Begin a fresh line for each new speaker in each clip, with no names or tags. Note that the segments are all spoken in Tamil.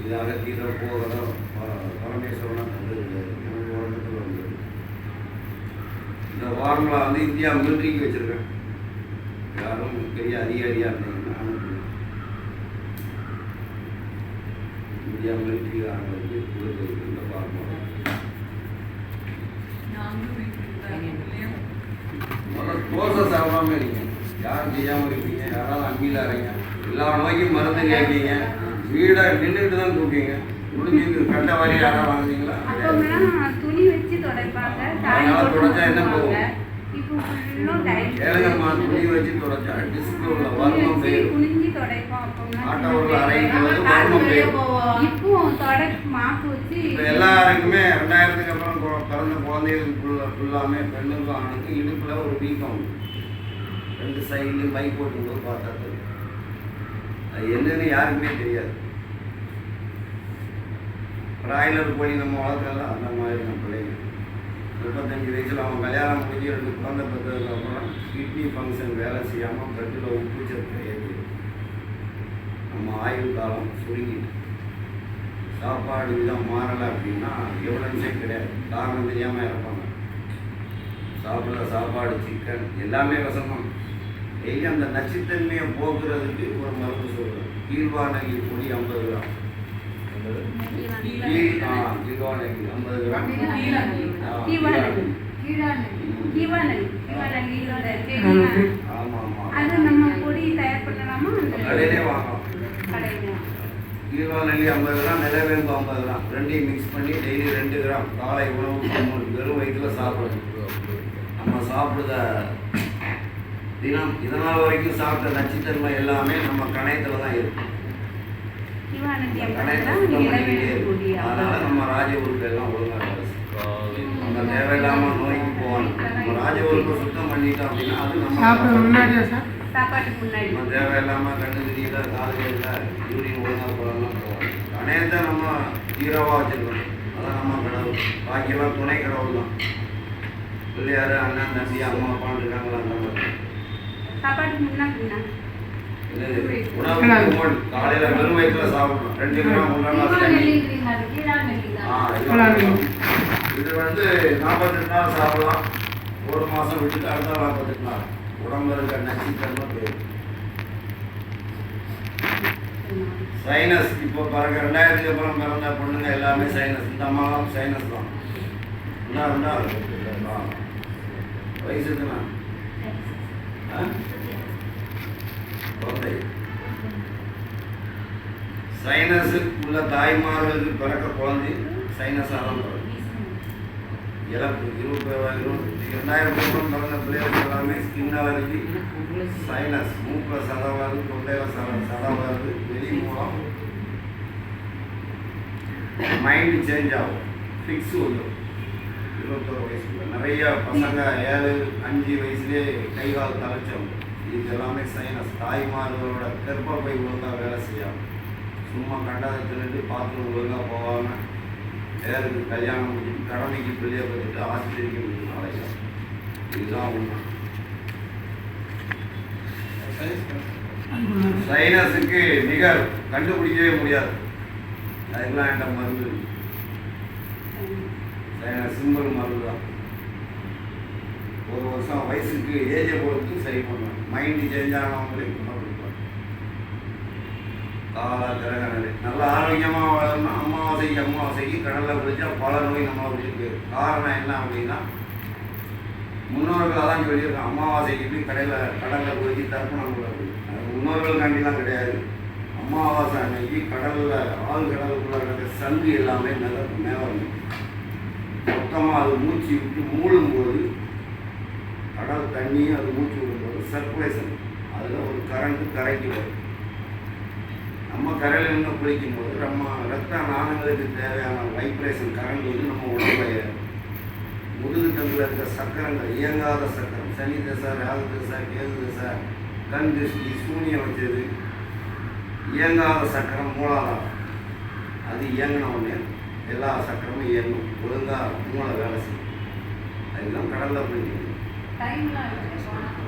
இது அகத்தீர போகிறதோ பரமேஸ்வரனாக தந்தது எனக்கு உலகத்தில் வந்தது. இந்த ஃபார்முலா வந்து இந்தியா மிலிட்ரிக்கு வச்சுருக்கேன். யாரும் பெரிய அதிகாரியாக இருந்தீங்கன்னா இந்தியா மிலிட்ரிக்காரங்களுக்கு கொடுக்குறது இந்த ஃபார்முலா. தோசை சாப்பிடாம இருக்கீங்க, யாரும் செய்யாமல் இருப்பீங்க, யாராவது அம்மியில் அரைங்க, எல்லா நோய்க்கும் மருந்து கேட்பீங்க, வீடை நின்றுட்டு தான் தூக்கிங்க. முடிஞ்சு கட்ட வாரி யாராவது வாங்குறீங்களா?
துணி வச்சு துடைப்பாங்க.
அதனால துடைச்சா என்ன போகும்? ஏழுங்கம்மா, துணி வச்சு துடைச்சா டிஸ்பிள் உள்ள வருமம் போயிடும்.
குனிஞ்சு துடைப்போம்.
ஆட்டை ஒரு அரைக்கிறது வருமம் போயிடும்.
இப்போ மாப்பு வச்சு
இப்போ எல்லாருக்குமே 2000க்கு அப்புறம் பிறந்த குழந்தைகளுக்கு ஃபுல்லாமே பெண்ணுக்கும் ஆணுக்கும் இடுப்பில் ஒரு வீக்கம், 2 சைட்லையும் பைக் போட்டும்போது பார்த்தா தெரியும். அது என்னன்னு யாருக்குமே தெரியாது. பிராய்லர் கோழி நம்ம வளர்க்கலாம், அந்த மாதிரி நம்ம பிள்ளைங்க 35 வயசில் அவன் கல்யாணம் முடிஞ்சு 2 குழந்தை பெற்றதுக்கு அப்புறம் கிட்னி ஃபங்க்ஷன் வேலை செய்யாமல் பெட்டில் உப்பு சத்து ஏற்றி நம்ம ஆயுள் காலம் சுருங்கிட்டு சாப்பாடு விதம் மாறலை அப்படின்னா எவ்வளோச்சே கிடையாது. காரணம் தெரியாமல் இறப்பாங்க. சாப்பிட்ற சாப்பாடு சிக்கன் எல்லாமே விஷம். டெய்லி அந்த நச்சுத்தன்மையை போக்குறதுக்கு ஒரு மருந்து சொல்கிறேன். கீழ்வானகி பொடி 50 கிராம், கீழ்வானகி 50 கிராம், ஆமாம் ஆமாம்,
அது நம்ம பொடி தயார் பண்ணலாமா?
கடையிலே வாங்கலாம். கீழ்வானகி 50 கிராம், நிலவேம்பு 50 கிராம், ரெண்டையும் மிக்ஸ் பண்ணி டெய்லி 2 கிராம் காலை உணவு வெறும் வயிற்றில் சாப்பிடணும். நம்ம சாப்பிடுத தினம் இதனால் வரைக்கும் சாப்பிட்ட நச்சுத்தன்மை எல்லாமே நம்ம கணையத்தில் தான் இருக்கு. கணையத்தை சுத்தம் பண்ணிக்கிட்டே இருக்கு. அதனால நம்ம ராஜபுருக்கு எல்லாம் ஒழுங்காக நம்ம தேவையில்லாமல் நோய்க்கு போவாங்க. நம்ம ராஜபுருக்கு சுத்தம் பண்ணிட்டோம் அப்படின்னா அது நம்ம
சாப்பாட்டுக்கு முன்னாடி
நம்ம தேவையில்லாமல் கண்ணு தெரியல, காது தெரியல, யூரின் ஒழுங்காக போகலாம் போவோம். கணையத்தை நம்ம ஹீரோவாக வச்சுருக்கணும். அதான் நம்ம கடவுள். பாக்கியெல்லாம் துணை கடவுள் தான். பிள்ளையார், அண்ணன், தம்பி, அம்மா, அப்பான்னு இருக்காங்களா அந்த மாதிரி.
சாப்பாட்டுக்கு முன்னாடி
உணவு காலையில் வெறும் வயிற்றில் சாப்பிடணும். 2 கிராம் 1 இது வந்து 48 நாள் சாப்பிடலாம். 1 மாதம் விட்டுட்டு அடுத்த 48 நாள் உடம்புல இருக்க நச்சுத்தன்மை போயிடும். சைனஸ் இப்போ பிறகு 2000க்கு அப்புறம் பிறந்த பொண்ணுங்க எல்லாமே சைனஸ். இந்த அம்மாவும் சைனஸ் தான். என்ன வயசுக்குண்ணா குழந்தை சைனஸு உள்ள தாய்மார்களுக்கு பிறக்க குழந்தை சைனஸாக தான் பிறகு இழப்பு 2000 பிறந்த பிள்ளைகளுக்கு எல்லாமே ஸ்கின் அலர்ஜி, சைனஸ், மூக்கில் சதை வருது, தொண்டையில் சதை வருது, வெளி மூலம் மைண்டு சேஞ்ச் ஆகும், ஃபிக்ஸு வந்துடும். 21 வயசுல நிறைய பசங்க 7, 5 வயசுலேயே கை கால் தலைச்சவங்க. இது எல்லாமே சைனஸ். தாய்மார்களோட கர்ப்பப்பை ஒழுங்காக வேலை செய்யாமல் சும்மா கண்டதை தின்னுட்டு பாத்ரூம் ஒழுங்காக போகாமல் பேருக்கு கல்யாணம் முடிச்சுட்டு கடமைக்கு பிள்ளையை பற்றிட்டு ஆஸ்பத்திரிக்கு முடிஞ்சு இதுதான் உண்மை. சைனஸுக்கு நிகர் கண்டுபிடிக்கவே முடியாது. அதுக்கெல்லாம் என்கிட்ட மருந்து சிம்பிள் மருந்து தான். 1 வருஷம் வயசுக்கு ஏஜை பொறுத்து சரி பண்ணுவேன். மைண்டு சேஞ்ச் ஆனவங்களுக்கு கொடுப்பேன். கால கிரக நிலை நல்லா ஆரோக்கியமாக வளரணும்னா அமாவாசைக்கு கடலில் குளிச்சா பல நோய் நம்மளை விட்டு போயிடும். காரணம் என்ன அப்படின்னா முன்னோர்கள் தான் சொல்லியிருக்கோம். அமாவாசைக்கு போய் கடலில் குளிச்சு தர்ப்பணம் கூடாது. அது முன்னோர்களுக்காண்டிலாம் கிடையாது. அமாவாசை அன்னைக்கு கடலில் ஆழ்கடலுக்குள்ள இருக்கிற சங்கு எல்லாமே மேலே மொத்தமாக அது மூச்சு விட்டு மூழும்போது கடல் தண்ணியும் அது மூச்சு விடும்போது சர்க்குலேஷன் அதில் ஒரு கரண்ட்டு கரைக்கு வரும். நம்ம கரையில் நின்று குளிக்கும்போது நம்ம ரத்த நாணங்களுக்கு தேவையான வைப்ரேஷன் கரண்ட் வந்து நம்ம உடம்புல முதுகு தண்டில் இருக்கிற சக்கரங்கள், இயங்காத சக்கரம், சனி தசை, ராகு தசை, கேது தசை, கண் திருஷ்டி, சூனியம் வச்சது, இயங்காத சக்கரம் மூலாதாரம், அது இயங்கின உடனே எல்லா சக்கரமும் இயங்கும். ஒழுங்காக மூளை வேலை செய்யும். அதுதான் கடலில் போய்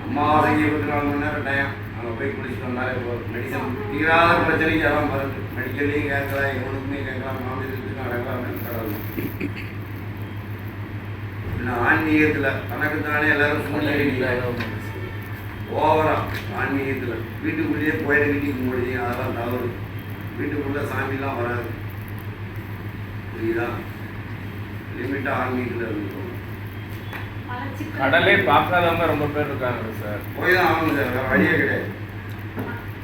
அமாவாசைக்கு 24 மணி நேரம் டைம். அங்கே போய் குளிச்சுட்டு வந்தாலே போதும். மெடிசன் தீராத பிரச்சனைக்கு எல்லாம் மருந்து. மெடிக்கல்லையும் கேட்கலாம், எவனுக்குமே கேட்கலாம், மாமிசத்துக்கும் அடக்கலாம் கடவுள். இன்னும் ஆன்மீகத்தில் தனக்குத்தானே எல்லாரும் சூழ்நிலை ஓவரா ஆன்மீகத்தில் வீட்டுக்குள்ளேயே கோயிலை கட்டிக்க முடியும். அதெல்லாம் தவறு. வீட்டுக்குள்ளே சாமிலாம் வராது. புரியுதா? லிமிட்டாக ஆன்மீகத்தில் இருக்கணும்.
கடலே பார்க்காதவங்க ரொம்ப பேர் இருக்காங்க சார்.
போய் தான் ஆகணும் சார், வேறு வழியே கிடையாது.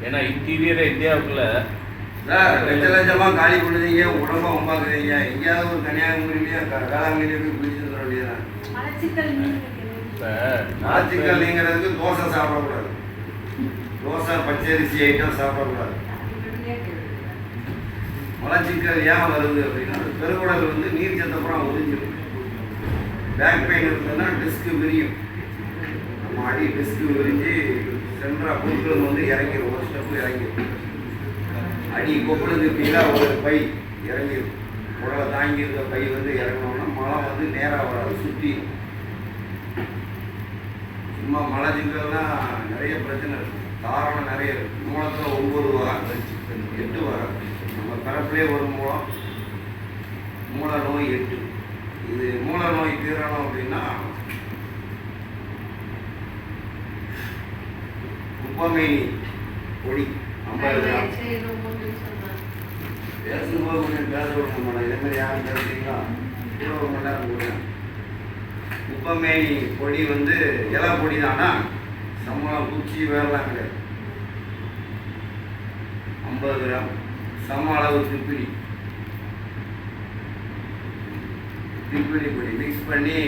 ஏன்னா இன்டீரியர் இந்தியாவுக்குள்ள
சார் லட்ச லட்சமாக காலி பண்ணுறீங்க, உடம்பா உமாக்குறீங்க. எங்கேயாவது ஒரு கன்னியாகுமரியிலேயே வேளாங்கண்ணிலே போய் குளிச்சுட்டு வர வேண்டியதான். மலச்சிக்கல்ங்கிறதுக்கு தோசை சாப்பிடக்கூடாது. தோசை பச்சரிசி ஐட்டம் சாப்பிடக்கூடாது. மலச்சிக்கல் ஏன் வருது அப்படின்னா பெருகுடல் வந்து நீர் சத்தப்புறம் ஒதுங்கிடும். பேக் பெயின் இருந்ததுன்னா டிஸ்க்கு விரியும். நம்ம அடி டிஸ்க்கு விரிஞ்சு சென்ட்ரா பொருட்கள் வந்து இறங்கிடும். ஒரு ஸ்டெப்பு இறங்கிடும். அடி கொப்பளுக்கு கீழே ஒரு பை இறங்கிடும். உடலை தாங்கி இருக்க பை வந்து இறங்கினோம்னா மலம் வந்து நேராக வராது, சுற்றி. சும்மா மலச்சிக்கல்னால் நிறைய பிரச்சனை இருக்குது. காரணம் நிறைய இருக்குது. மூலத்தில் 9 வகை 8 வகை. நம்ம பிறப்பிலே ஒரு மூலம், மூல நோய் 8. இது மூல நோய் தீரணும் அப்படின்னா குப்பமேனி பொடி 50 கிராம். பேசும்போது கொஞ்சம் பேச விடணும் மேடம். இதேமாதிரி யாரும் பேசுறீங்களா? கூட 1 மணி நேரம் கொடுங்க. குப்பமேனி பொடி வந்து இலை பொடி தானா, சம்பளம் குச்சி வேறலாம் கிடையாது. 50 கிராம். சம அளவு திப்பிலி பொடி மிக்ஸ் பண்ணி